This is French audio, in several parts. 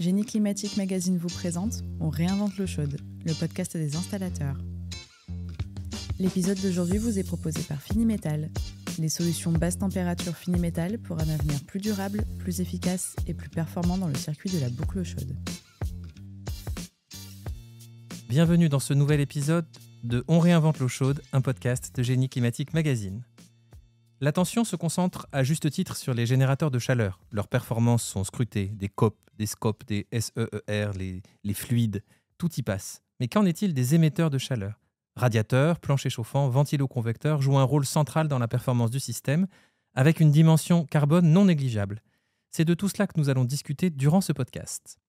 Génie Climatique Magazine vous présente On réinvente l'eau chaude, le podcast des installateurs. L'épisode d'aujourd'hui vous est proposé par Finimetal, les solutions basse température Finimetal pour un avenir plus durable, plus efficace et plus performant dans le circuit de la boucle eau chaude. Bienvenue dans ce nouvel épisode de On réinvente l'eau chaude, un podcast de Génie Climatique Magazine. L'attention se concentre à juste titre sur les générateurs de chaleur. Leurs performances sont scrutées, des COP, des SCOP, des SEER, les fluides, tout y passe. Mais qu'en est-il des émetteurs de chaleur ? Radiateurs, planchers chauffants, ventilo-convecteurs jouent un rôle central dans la performance du système, avec une dimension carbone non négligeable. C'est de tout cela que nous allons discuter durant ce podcast.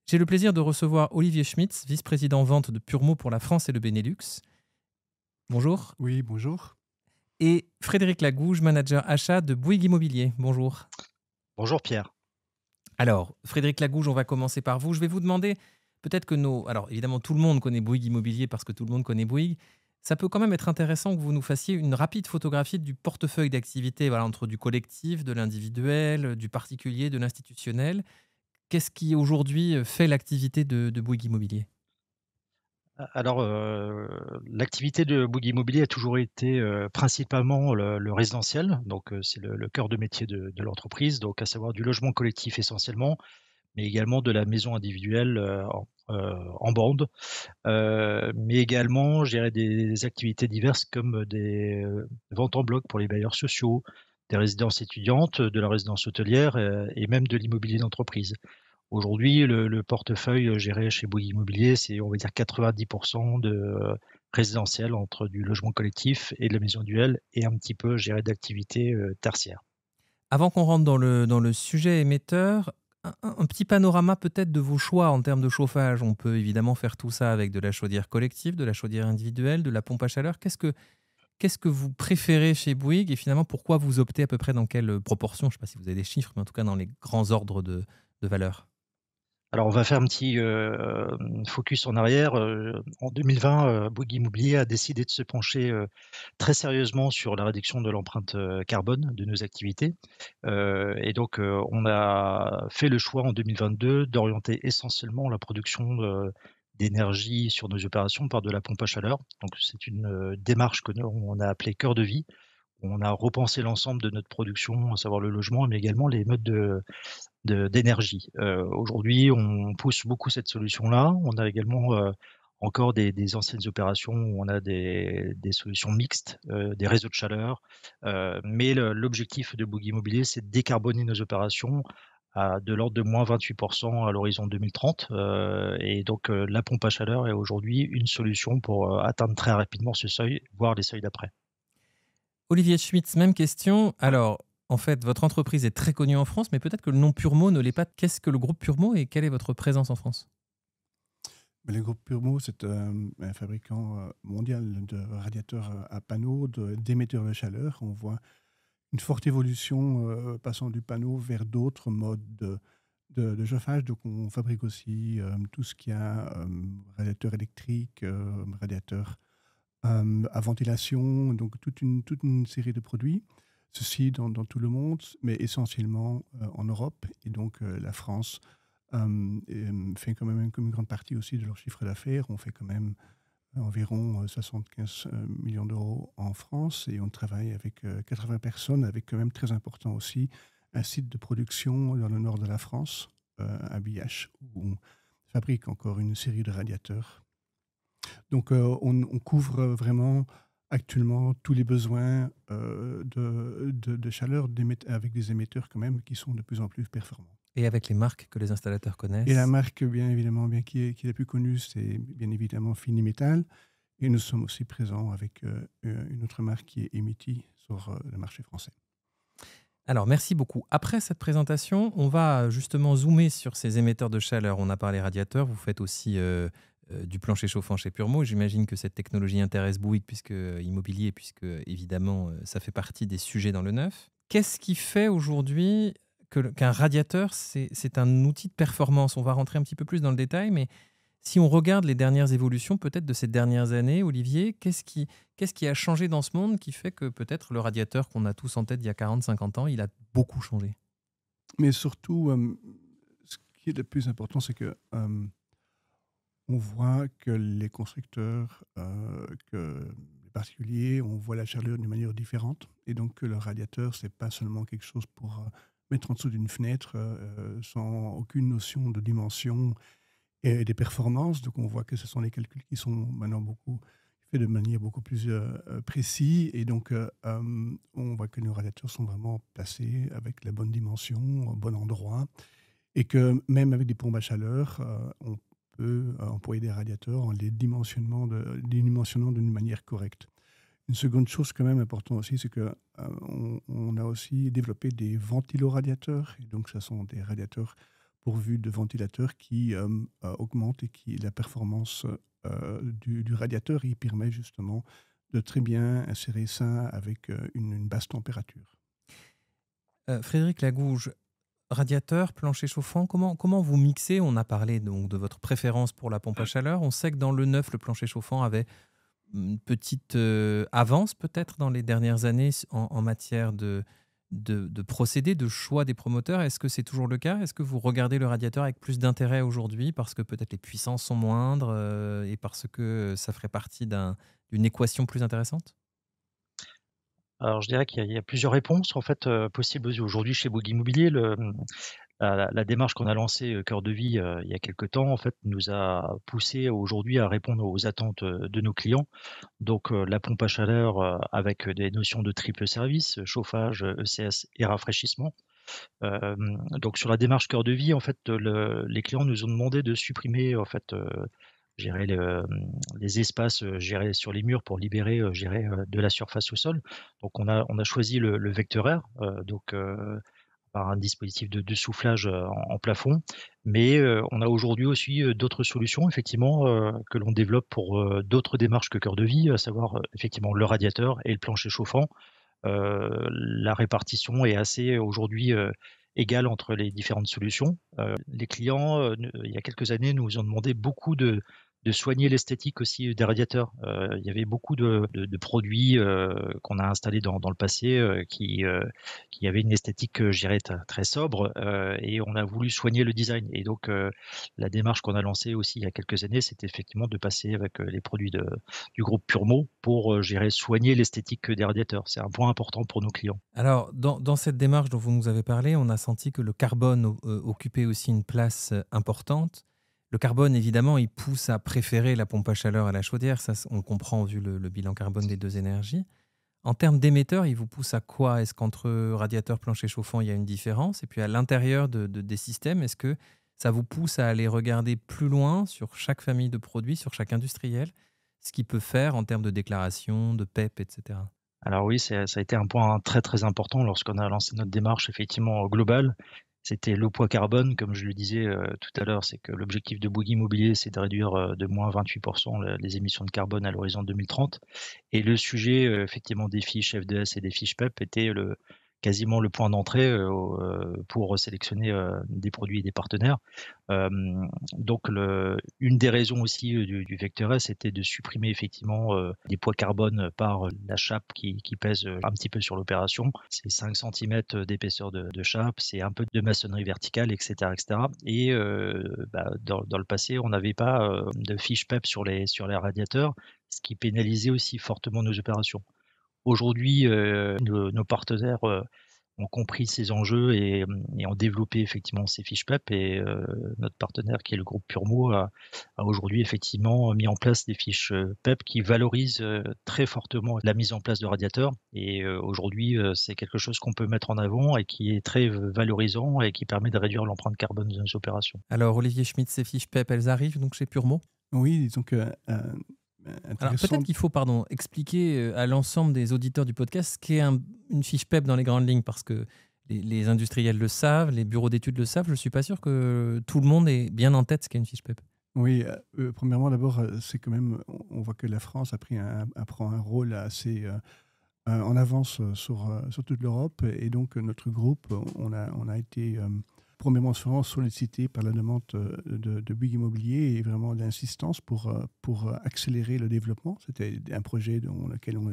J'ai le plaisir de recevoir Olivier Schmitz, vice-président vente de Purmo pour la France et le Benelux. Bonjour. Oui, bonjour. Et Frédéric Lagouge, manager achat de Bouygues Immobilier. Bonjour. Bonjour Pierre. Alors, Frédéric Lagouge, on va commencer par vous. Je vais vous demander, peut-être que Alors, évidemment, tout le monde connaît Bouygues Immobilier parce que tout le monde connaît Bouygues. Ça peut quand même être intéressant que vous nous fassiez une rapide photographie du portefeuille d'activité, entre du collectif, de l'individuel, du particulier, de l'institutionnel. Qu'est-ce qui, aujourd'hui, fait l'activité de Bouygues Immobilier ? Alors, l'activité de Bouygues Immobilier a toujours été principalement le résidentiel, donc c'est le cœur de métier de l'entreprise, donc à savoir du logement collectif essentiellement, mais également de la maison individuelle en bande, mais également gérer des activités diverses comme des ventes en bloc pour les bailleurs sociaux, des résidences étudiantes, de la résidence hôtelière et même de l'immobilier d'entreprise. Aujourd'hui, le portefeuille géré chez Bouygues Immobilier, c'est, on va dire, 90% de résidentiel entre du logement collectif et de la maison individuelle et un petit peu géré d'activités tertiaires. Avant qu'on rentre dans le sujet émetteur, un petit panorama peut-être de vos choix en termes de chauffage. On peut évidemment faire tout ça avec de la chaudière collective, de la chaudière individuelle, de la pompe à chaleur. Qu'est-ce que vous préférez chez Bouygues et finalement pourquoi vous optez à peu près dans quelle proportion ? Je ne sais pas si vous avez des chiffres, mais en tout cas dans les grands ordres de valeur. Alors, on va faire un petit focus en arrière. En 2020, Bouygues Immobilier a décidé de se pencher très sérieusement sur la réduction de l'empreinte carbone de nos activités. Et donc, on a fait le choix en 2022 d'orienter essentiellement la production d'énergie sur nos opérations par de la pompe à chaleur. Donc, c'est une démarche que on a appelée cœur de vie. On a repensé l'ensemble de notre production, à savoir le logement, mais également les modes d'énergie. Aujourd'hui, on pousse beaucoup cette solution-là. On a également encore des anciennes opérations où on a des solutions mixtes, des réseaux de chaleur. Mais l'objectif de Bouygues Immobilier, c'est de décarboner nos opérations à de l'ordre de moins 28% à l'horizon 2030. Et donc, la pompe à chaleur est aujourd'hui une solution pour atteindre très rapidement ce seuil, voire les seuils d'après. Olivier Schmitz, même question. Alors, en fait, votre entreprise est très connue en France, mais peut-être que le nom Purmo ne l'est pas. Qu'est-ce que le groupe Purmo et quelle est votre présence en France ? Le groupe Purmo, c'est un fabricant mondial de radiateurs à panneaux, d'émetteurs de chaleur. On voit une forte évolution passant du panneau vers d'autres modes de chauffage. Donc, on fabrique aussi tout ce qui a radiateur électrique, radiateur à ventilation, donc toute une série de produits. Ceci dans tout le monde, mais essentiellement en Europe. Et donc, la France fait quand même une grande partie aussi de leur chiffre d'affaires. On fait quand même environ 75 millions d'euros en France et on travaille avec 80 personnes, avec quand même très important aussi un site de production dans le nord de la France, à Biache, où on fabrique encore une série de radiateurs. Donc, on couvre vraiment actuellement tous les besoins de chaleur avec des émetteurs quand même qui sont de plus en plus performants. Et avec les marques que les installateurs connaissent. Et la marque, bien évidemment, qui est la plus connue, c'est bien évidemment Finimetal. Et nous sommes aussi présents avec une autre marque qui est Emiti sur le marché français. Alors, merci beaucoup. Après cette présentation, on va justement zoomer sur ces émetteurs de chaleur. On a parlé radiateurs, vous faites aussi du plancher chauffant chez Purmo. J'imagine que cette technologie intéresse Bouygues, puisque évidemment, ça fait partie des sujets dans le neuf. Qu'est-ce qui fait aujourd'hui qu'un radiateur, c'est un outil de performance ? On va rentrer un petit peu plus dans le détail, mais si on regarde les dernières évolutions, peut-être de ces dernières années, Olivier, qu'est-ce qui a changé dans ce monde qui fait que peut-être le radiateur qu'on a tous en tête il y a 40-50 ans, il a beaucoup changé ? Mais surtout, ce qui est le plus important, c'est que on voit que les constructeurs, que les particuliers, on voit la chaleur d'une manière différente. Et donc, que le radiateur, ce n'est pas seulement quelque chose pour mettre en dessous d'une fenêtre sans aucune notion de dimension et des performances. Donc, on voit que ce sont des calculs qui sont maintenant faits de manière beaucoup plus précise. Et donc, on voit que nos radiateurs sont vraiment placés avec la bonne dimension, au bon endroit. Et que même avec des pompes à chaleur, on peut employer des radiateurs en les dimensionnant d'une manière correcte. Une seconde chose quand même importante aussi, c'est qu'on a aussi développé des ventiloradiateurs. Et donc, ce sont des radiateurs pourvus de ventilateurs qui augmentent la performance du radiateur. Et il permet justement de très bien insérer ça avec une basse température. Frédéric Lagouge, radiateur, plancher chauffant, comment vous mixez? On a parlé donc de votre préférence pour la pompe à chaleur. On sait que dans le neuf, le plancher chauffant avait une petite avance peut-être dans les dernières années en matière de procédés, de choix des promoteurs. Est-ce que c'est toujours le cas? Est-ce que vous regardez le radiateur avec plus d'intérêt aujourd'hui parce que peut-être les puissances sont moindres et parce que ça ferait partie d'une équation plus intéressante? Alors, je dirais qu'il y a plusieurs réponses en fait possibles aujourd'hui chez Bouygues Immobilier. La démarche qu'on a lancée, Cœur de Vie, il y a quelque temps, en fait, nous a poussé aujourd'hui à répondre aux attentes de nos clients. Donc, la pompe à chaleur avec des notions de triple service, chauffage, ECS et rafraîchissement. Donc, sur la démarche Cœur de Vie, en fait, les clients nous ont demandé de supprimer en fait, gérer les espaces gérés sur les murs pour libérer de la surface au sol. Donc, on a choisi le vecteur air, par un dispositif de soufflage en plafond. Mais on a aujourd'hui aussi d'autres solutions, effectivement, que l'on développe pour d'autres démarches que Cœur de Vie, à savoir effectivement le radiateur et le plancher chauffant. La répartition est assez aujourd'hui égale entre les différentes solutions. Les clients, il y a quelques années, nous ont demandé beaucoup de soigner l'esthétique aussi des radiateurs. Il y avait beaucoup de produits qu'on a installés dans le passé qui avaient une esthétique, je dirais, très sobre et on a voulu soigner le design. Et donc, la démarche qu'on a lancée aussi il y a quelques années, c'était effectivement de passer avec les produits du groupe Purmo pour soigner l'esthétique des radiateurs. C'est un point important pour nos clients. Alors, dans cette démarche dont vous nous avez parlé, on a senti que le carbone occupait aussi une place importante. Le carbone, évidemment, il pousse à préférer la pompe à chaleur à la chaudière. Ça, on le comprend vu le bilan carbone des deux énergies. En termes d'émetteurs, il vous pousse à quoi? Est-ce qu'entre radiateur, plancher chauffant, il y a une différence? Et puis à l'intérieur des systèmes, est-ce que ça vous pousse à aller regarder plus loin sur chaque famille de produits, sur chaque industriel, ce qu'il peut faire en termes de déclaration, de PEP, etc. Alors oui, ça a été un point très très important lorsqu'on a lancé notre démarche effectivement globale. C'était le poids carbone, comme je le disais tout à l'heure, c'est que l'objectif de Bouygues Immobilier, c'est de réduire de moins 28% les émissions de carbone à l'horizon 2030. Et le sujet effectivement des fiches FDS et des fiches PEP était quasiment le point d'entrée pour sélectionner des produits et des partenaires. Donc, une des raisons aussi du vecteur S, c'était de supprimer effectivement des poids carbone par la chape qui pèse un petit peu sur l'opération. C'est 5 cm d'épaisseur de chape, c'est un peu de maçonnerie verticale, etc. etc. Et dans le passé, on n'avait pas de fiche PEP sur les radiateurs, ce qui pénalisait aussi fortement nos opérations. Aujourd'hui, nos partenaires ont compris ces enjeux et ont développé effectivement ces fiches PEP. Et notre partenaire, qui est le groupe Purmo, a aujourd'hui effectivement mis en place des fiches PEP qui valorisent très fortement la mise en place de radiateurs. Et aujourd'hui, c'est quelque chose qu'on peut mettre en avant et qui est très valorisant et qui permet de réduire l'empreinte carbone de nos opérations. Alors, Olivier Schmitt, ces fiches PEP, elles arrivent donc chez Purmo? Oui, disons que alors peut-être qu'il faut expliquer à l'ensemble des auditeurs du podcast ce qu'est une fiche PEP dans les grandes lignes, parce que les industriels le savent, les bureaux d'études le savent. Je ne suis pas sûr que tout le monde ait bien en tête ce qu'est une fiche PEP. Oui, premièrement, d'abord, c'est quand même, on voit que la France prend un rôle assez en avance sur toute l'Europe. Et donc, notre groupe, on a été premièrement sollicité par la demande de Bouygues Immobilier et vraiment d'insistance pour accélérer le développement. C'était un projet dans lequel on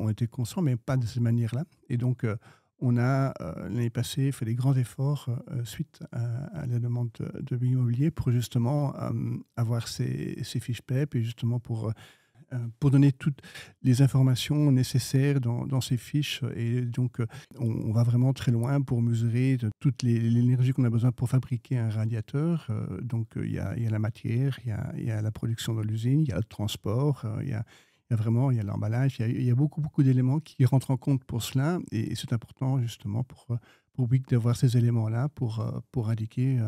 était conscient, mais pas de cette manière-là. Et donc, On a, l'année passée, fait des grands efforts suite à la demande de Bouygues Immobilier pour justement avoir ces fiches PEP et justement pour donner toutes les informations nécessaires dans ces fiches. Et donc, on va vraiment très loin pour mesurer toute l'énergie qu'on a besoin pour fabriquer un radiateur. Donc, il y a la matière, il y a la production de l'usine, il y a le transport, il y a l'emballage, il y a beaucoup, beaucoup d'éléments qui rentrent en compte pour cela. Et c'est important, justement, pour Bouygues d'avoir ces éléments-là pour indiquer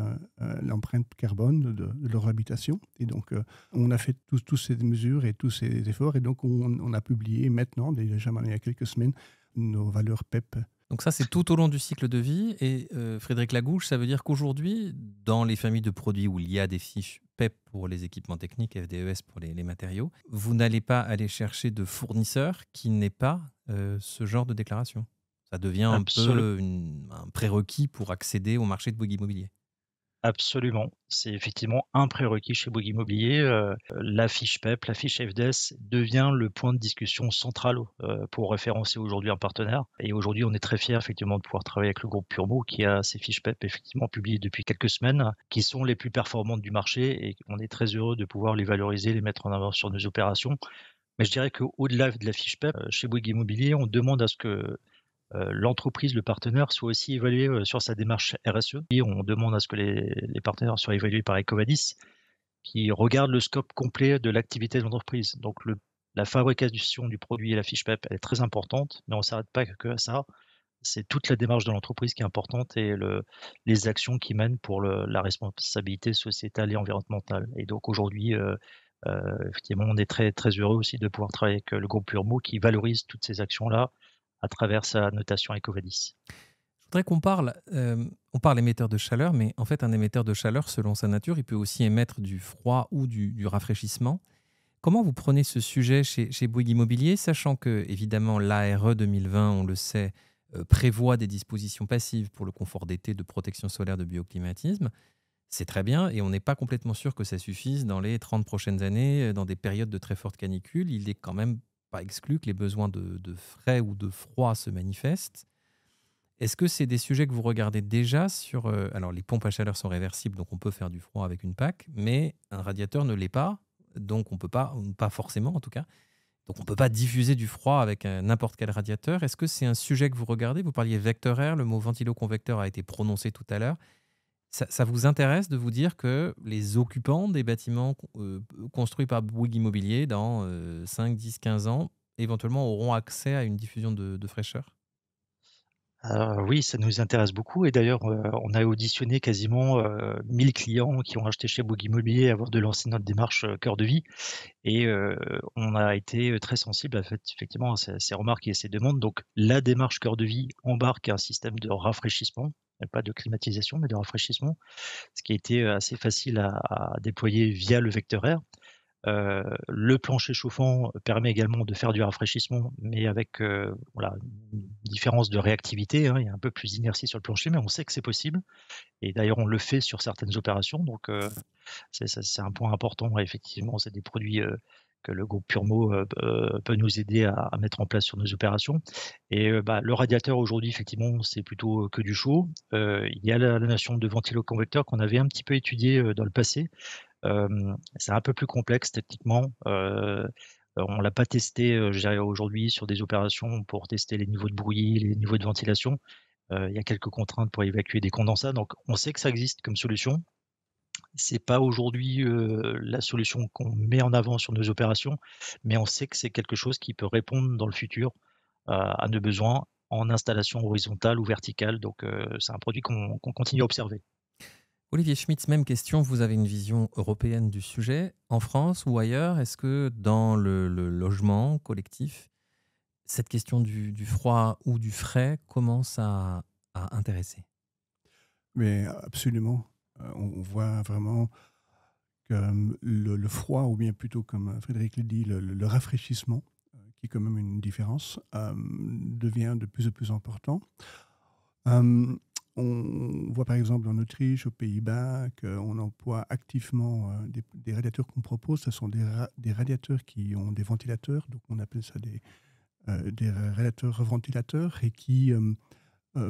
l'empreinte carbone de leur habitation. Et donc, on a fait toutes ces mesures et tous ces efforts. Et donc, on a publié maintenant, déjà il y a quelques semaines, nos valeurs PEP. Donc ça, c'est tout au long du cycle de vie. Et Frédéric Lagouche, ça veut dire qu'aujourd'hui, dans les familles de produits où il y a des fiches PEP pour les équipements techniques, FDES pour les matériaux, vous n'allez pas aller chercher de fournisseur qui n'ait pas ce genre de déclaration. Ça devient un peu un prérequis pour accéder au marché de Bouygues Immobilier. Absolument. C'est effectivement un prérequis chez Bouygues Immobilier. La fiche PEP, la fiche FDS devient le point de discussion central pour référencer aujourd'hui un partenaire. Et aujourd'hui, on est très fiers effectivement de pouvoir travailler avec le groupe Purmo qui a ces fiches PEP effectivement publiées depuis quelques semaines, qui sont les plus performantes du marché et on est très heureux de pouvoir les valoriser, les mettre en avant sur nos opérations. Mais je dirais qu'au-delà de la fiche PEP, chez Bouygues Immobilier, on demande à ce que l'entreprise, le partenaire, soit aussi évalué sur sa démarche RSE. Et on demande à ce que les partenaires soient évalués par EcoVadis, qui regarde le scope complet de l'activité de l'entreprise. Donc la fabrication du produit et la fiche PEP, elle est très importante, mais on ne s'arrête pas que à ça. C'est toute la démarche de l'entreprise qui est importante et les actions qui mènent pour la responsabilité sociétale et environnementale. Et donc aujourd'hui, effectivement, on est très, très heureux aussi de pouvoir travailler avec le groupe Purmo qui valorise toutes ces actions-là à travers sa notation EcoVadis. Je voudrais qu'on parle, on parle émetteur de chaleur, mais en fait, un émetteur de chaleur, selon sa nature, il peut aussi émettre du froid ou du rafraîchissement. Comment vous prenez ce sujet chez Bouygues Immobilier, sachant que, évidemment, l'ARE 2020, on le sait, prévoit des dispositions passives pour le confort d'été, de protection solaire, de bioclimatisme. C'est très bien, et on n'est pas complètement sûr que ça suffise dans les 30 prochaines années, dans des périodes de très forte canicule. Il est quand même pas exclu que les besoins de frais ou de froid se manifestent. Est-ce que c'est des sujets que vous regardez déjà sur... alors, les pompes à chaleur sont réversibles, donc on peut faire du froid avec une PAC, mais un radiateur ne l'est pas, donc on ne peut pas forcément en tout cas, donc on ne peut pas diffuser du froid avec n'importe quel radiateur. Est-ce que c'est un sujet que vous regardez ? Vous parliez vecteur air, le mot ventilo-convecteur a été prononcé tout à l'heure. Ça vous intéresse de vous dire que les occupants des bâtiments construits par Bouygues Immobilier dans 5, 10, 15 ans, éventuellement auront accès à une diffusion de fraîcheur ? Oui, ça nous intéresse beaucoup et d'ailleurs, on a auditionné quasiment 1000 clients qui ont acheté chez Bouygues Immobilier avant de lancer notre démarche cœur de vie et on a été très sensible effectivement à ces remarques et ces demandes. Donc la démarche cœur de vie embarque un système de rafraîchissement, pas de climatisation, mais de rafraîchissement, ce qui a été assez facile à déployer via le vecteur air. Le plancher chauffant permet également de faire du rafraîchissement, mais avec une différence de réactivité. Il y a un peu plus d'inertie sur le plancher, mais on sait que c'est possible. Et d'ailleurs, on le fait sur certaines opérations. Donc, c'est un point important. Effectivement, c'est des produits que le groupe Purmo peut nous aider à mettre en place sur nos opérations. Et le radiateur aujourd'hui, effectivement, c'est plutôt que du chaud. Il y a la notion de ventilo-convecteur qu'on avait un petit peu étudié dans le passé. C'est un peu plus complexe techniquement. On l'a pas testé, je dirais aujourd'hui sur des opérations pour tester les niveaux de bruit, les niveaux de ventilation. Il y a quelques contraintes pour évacuer des condensats, donc on sait que ça existe comme solution. C'est pas aujourd'hui la solution qu'on met en avant sur nos opérations, mais on sait que c'est quelque chose qui peut répondre dans le futur à nos besoins en installation horizontale ou verticale. Donc c'est un produit qu'on continue à observer. Olivier Schmitz, même question. Vous avez une vision européenne du sujet. En France ou ailleurs, est-ce que dans le logement collectif, cette question du froid ou du frais commence à intéresser ? Mais absolument. On voit vraiment que le froid, ou bien plutôt comme Frédéric l'a dit, le rafraîchissement, qui est quand même une différence, devient de plus en plus important. On voit par exemple en Autriche, aux Pays-Bas, qu'on emploie activement des radiateurs qu'on propose. Ce sont des radiateurs qui ont des ventilateurs, donc on appelle ça des radiateurs ventilateurs, et qui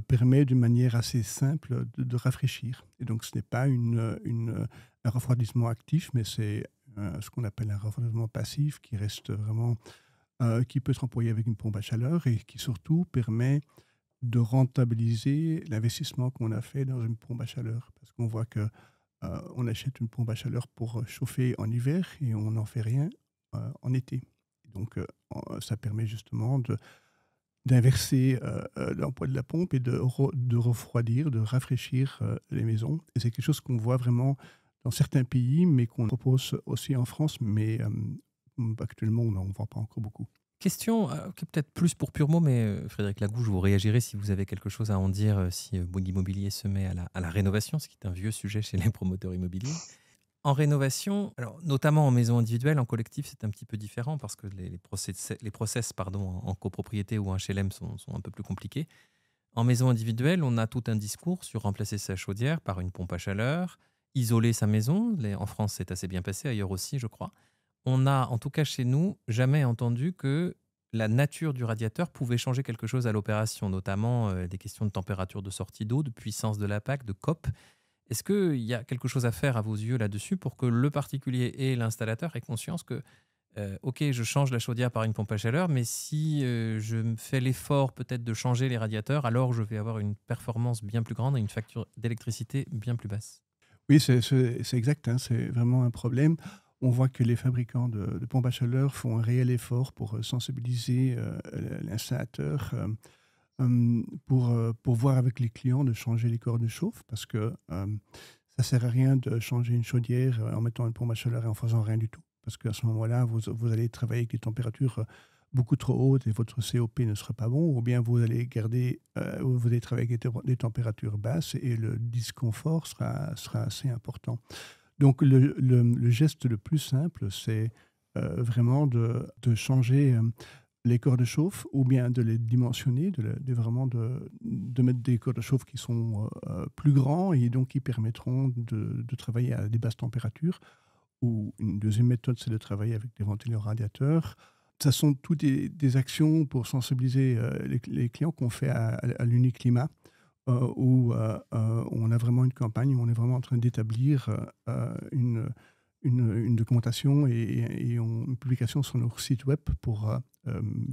permet d'une manière assez simple de rafraîchir. Et donc, ce n'est pas un refroidissement actif, mais c'est ce qu'on appelle un refroidissement passif qui reste vraiment, qui peut être employé avec une pompe à chaleur et qui surtout permet de rentabiliser l'investissement qu'on a fait dans une pompe à chaleur. Parce qu'on voit que on achète une pompe à chaleur pour chauffer en hiver et on n'en fait rien en été. Donc, ça permet justement d'inverser l'emploi de la pompe et de refroidir, de rafraîchir les maisons. Et c'est quelque chose qu'on voit vraiment dans certains pays, mais qu'on propose aussi en France, mais actuellement, on n'en voit pas encore beaucoup. Question qui est peut-être plus pour Purmo, mais Frédéric Lagouche, vous réagirez si vous avez quelque chose à en dire si Bouygues Immobilier se met à la rénovation, ce qui est un vieux sujet chez les promoteurs immobiliers. En rénovation, alors, notamment en maison individuelle, en collectif, c'est un petit peu différent parce que les process en copropriété ou en HLM sont un peu plus compliqués. En maison individuelle, on a tout un discours sur remplacer sa chaudière par une pompe à chaleur, isoler sa maison. En France, c'est assez bien passé, ailleurs aussi, je crois. On n'a, en tout cas chez nous, jamais entendu que la nature du radiateur pouvait changer quelque chose à l'opération, notamment des questions de température de sortie d'eau, de puissance de la PAC, de COP. Est-ce qu'il y a quelque chose à faire à vos yeux là-dessus pour que le particulier et l'installateur aient conscience que, ok, je change la chaudière par une pompe à chaleur, mais si je me fais l'effort peut-être de changer les radiateurs, alors je vais avoir une performance bien plus grande et une facture d'électricité bien plus basse? Oui, c'est exact, hein, c'est vraiment un problème. On voit que les fabricants de pompes à chaleur font un réel effort pour sensibiliser l'installateur, pour voir avec les clients de changer les corps de chauffe, parce que ça ne sert à rien de changer une chaudière en mettant une pompe à chaleur et en faisant rien du tout. Parce qu'à ce moment-là, vous allez travailler avec des températures beaucoup trop hautes et votre COP ne sera pas bon, ou bien vous allez travailler avec des températures basses et le disconfort sera assez important. Donc, le geste le plus simple, c'est vraiment de changer les corps de chauffe ou bien de les dimensionner, de mettre des corps de chauffe qui sont plus grands et donc qui permettront de travailler à des basses températures. Ou une deuxième méthode, c'est de travailler avec des ventilateurs radiateurs. Ce sont toutes des actions pour sensibiliser les clients qu'on fait à l'Uniclimat, où on a vraiment une campagne, où on est vraiment en train d'établir une documentation et une publication sur notre site web pour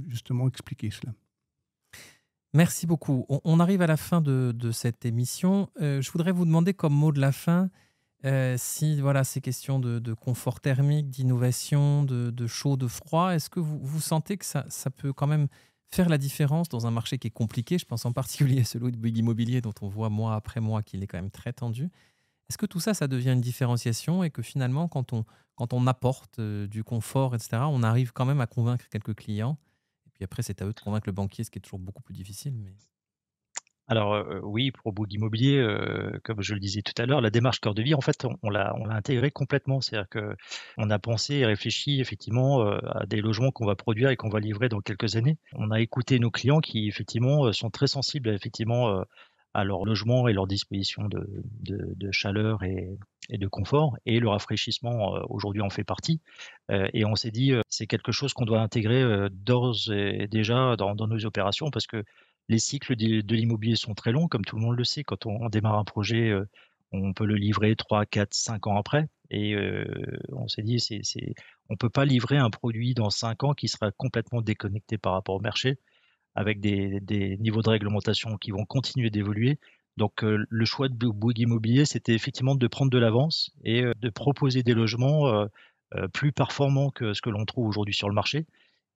justement expliquer cela. Merci beaucoup. On arrive à la fin de cette émission. Je voudrais vous demander comme mot de la fin si ces questions de confort thermique, d'innovation, de chaud, de froid, est-ce que vous sentez que ça peut quand même faire la différence dans un marché qui est compliqué? Je pense en particulier à celui de Bouygues Immobilier dont on voit mois après mois qu'il est quand même très tendu. Est-ce que tout ça, ça devient une différenciation et que finalement, quand on apporte du confort, etc., on arrive quand même à convaincre quelques clients? Et puis après, c'est à eux de convaincre le banquier, ce qui est toujours beaucoup plus difficile. Mais... Alors, oui, pour Bouygues Immobilier, comme je le disais tout à l'heure, la démarche cœur de vie, en fait, on l'a intégrée complètement. C'est-à-dire qu'on a pensé et réfléchi effectivement à des logements qu'on va produire et qu'on va livrer dans quelques années. On a écouté nos clients qui effectivement sont très sensibles effectivement à leur logement et leur disposition de chaleur et de confort. Et le rafraîchissement aujourd'hui en fait partie. Et on s'est dit, c'est quelque chose qu'on doit intégrer d'ores et déjà dans nos opérations parce que les cycles de l'immobilier sont très longs, comme tout le monde le sait. Quand on démarre un projet, on peut le livrer 3, 4, 5 ans après. Et on s'est dit, on ne peut pas livrer un produit dans 5 ans qui sera complètement déconnecté par rapport au marché, avec des niveaux de réglementation qui vont continuer d'évoluer. Donc le choix de Bouygues Immobilier, c'était effectivement de prendre de l'avance et de proposer des logements plus performants que ce que l'on trouve aujourd'hui sur le marché.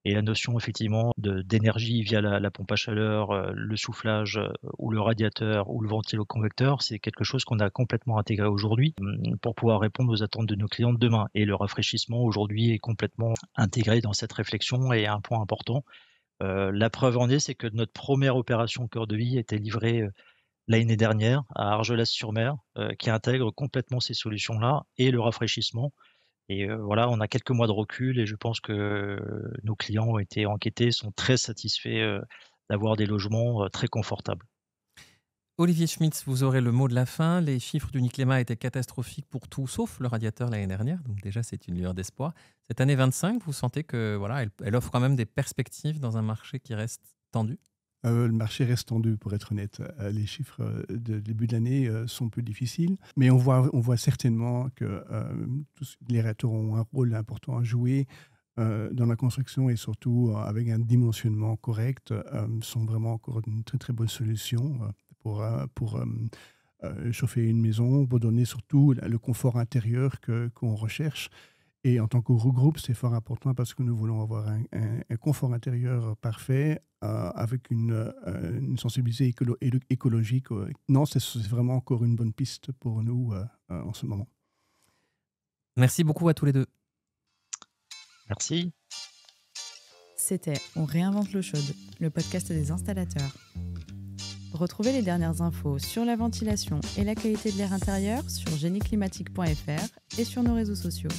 Et la notion effectivement d'énergie via la pompe à chaleur, le soufflage ou le radiateur ou le ventiloconvecteur, c'est quelque chose qu'on a complètement intégré aujourd'hui pour pouvoir répondre aux attentes de nos clients de demain. Et le rafraîchissement aujourd'hui est complètement intégré dans cette réflexion et un point important. La preuve en est, c'est que notre première opération cœur de vie a été livrée l'année dernière à Argelès-sur-Mer, qui intègre complètement ces solutions-là et le rafraîchissement. Et voilà, on a quelques mois de recul et je pense que nos clients ont été enquêtés, sont très satisfaits d'avoir des logements très confortables. Olivier Schmitz, vous aurez le mot de la fin. Les chiffres d'Uniclimat étaient catastrophiques pour tout, sauf le radiateur l'année dernière. Donc déjà, c'est une lueur d'espoir. Cette année 25, vous sentez que elle offre quand même des perspectives dans un marché qui reste tendu? Le marché reste tendu, pour être honnête. Les chiffres de début de l'année sont plus difficiles, mais on voit certainement que les réacteurs ont un rôle important à jouer dans la construction et surtout avec un dimensionnement correct, sont vraiment encore une très très bonne solution pour chauffer une maison, pour donner surtout le confort intérieur qu'on recherche. Et en tant que groupe, c'est fort important parce que nous voulons avoir un confort intérieur parfait avec une sensibilité écologique. Non, c'est vraiment encore une bonne piste pour nous en ce moment. Merci beaucoup à tous les deux. Merci. C'était On réinvente l'eau chaude, le podcast des installateurs. Retrouvez les dernières infos sur la ventilation et la qualité de l'air intérieur sur génieclimatique.fr et sur nos réseaux sociaux.